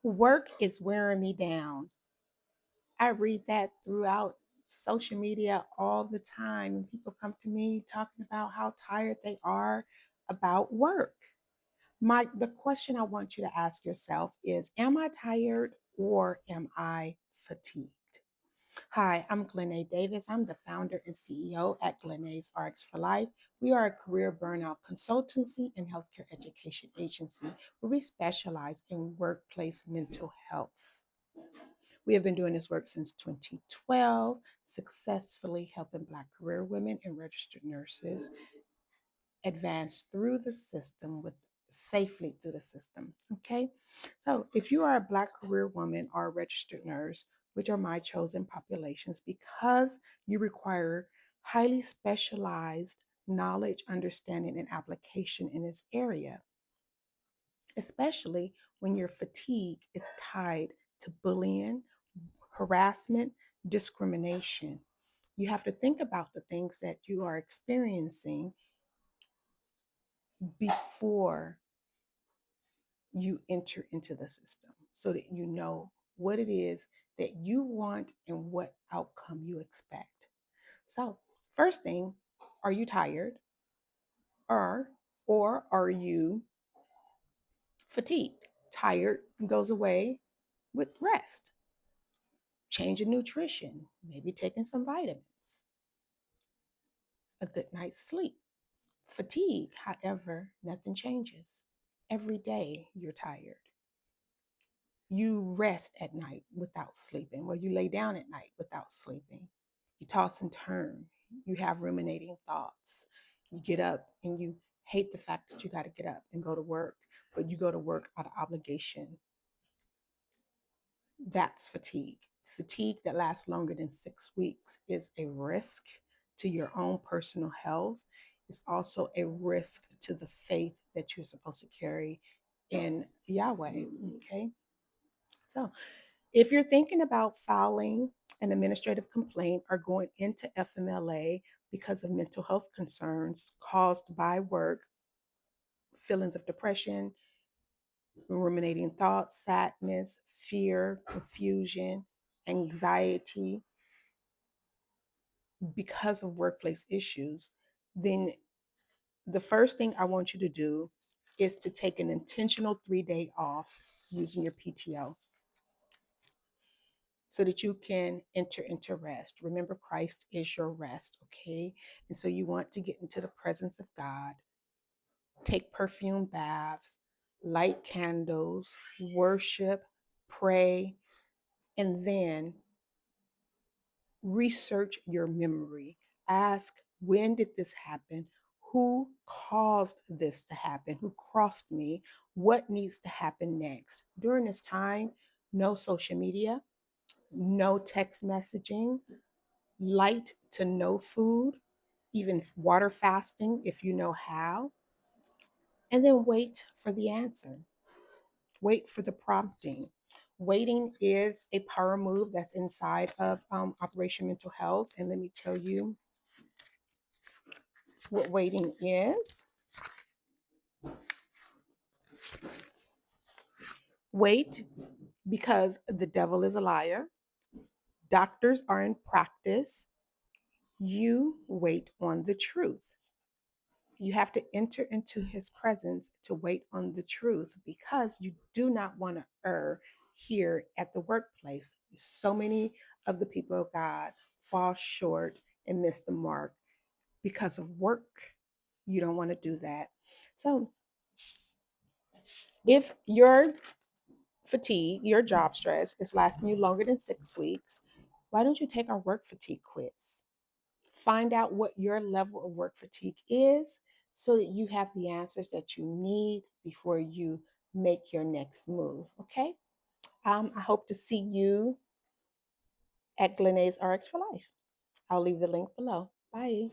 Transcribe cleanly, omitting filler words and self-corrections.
Work is wearing me down. I read that throughout social media all the time. And people come to me talking about how tired they are about work. The question I want you to ask yourself is, am I tired or am I fatigued? Hi, I'm Glennae Davis. I'm the founder and CEO at Glennae's RX for Life. We are a career burnout consultancy and healthcare education agency where we specialize in workplace mental health. We have been doing this work since 2012, successfully helping Black career women and registered nurses advance through the system with safely through the system. Okay. So if you are a Black career woman or a registered nurse, which are my chosen populations, because you require highly specialized knowledge, understanding, and application in this area, especially when your fatigue is tied to bullying, harassment, discrimination. You have to think about the things that you are experiencing before you enter into the system so that you know what it is that you want and what outcome you expect. So, first thing, are you tired or are you fatigued? Tired goes away with rest, change in nutrition, maybe taking some vitamins, a good night's sleep. Fatigue, however, nothing changes. Every day you're tired. You rest at night without sleeping, or you lay down at night without sleeping. You toss and turn. You have ruminating thoughts. You get up and you hate the fact that you got to get up and go to work, but you go to work out of obligation. That's fatigue. Fatigue that lasts longer than 6 weeks is a risk to your own personal health. It's also a risk to the faith that you're supposed to carry in Yahweh. Okay. So if you're thinking about filing an administrative complaint or going into FMLA because of mental health concerns caused by work, feelings of depression, ruminating thoughts, sadness, fear, confusion, anxiety because of workplace issues, then the first thing I want you to do is to take an intentional 3-day off using your PTO so that you can enter into rest. Remember, Christ is your rest, okay? And so you want to get into the presence of God, take perfume baths, light candles, worship, pray, and then research your memory. Ask, when did this happen? Who caused this to happen? Who crossed me? What needs to happen next? During this time, no social media, no text messaging, light to no food, even water fasting if you know how, and then wait for the answer. Wait for the prompting. Waiting is a power move that's inside of Operation Mental Health. And let me tell you what waiting is. Wait because the devil is a liar. Doctors are in practice. You wait on the truth. You have to enter into his presence to wait on the truth because you do not want to err here at the workplace. So many of the people of God fall short and miss the mark because of work. You don't want to do that. So if your fatigue, your job stress is lasting you longer than 6 weeks, why don't you take our work fatigue quiz? Find out what your level of work fatigue is so that you have the answers that you need before you make your next move. Okay. I hope to see you at Glennae's RX for Life. I'll leave the link below. Bye.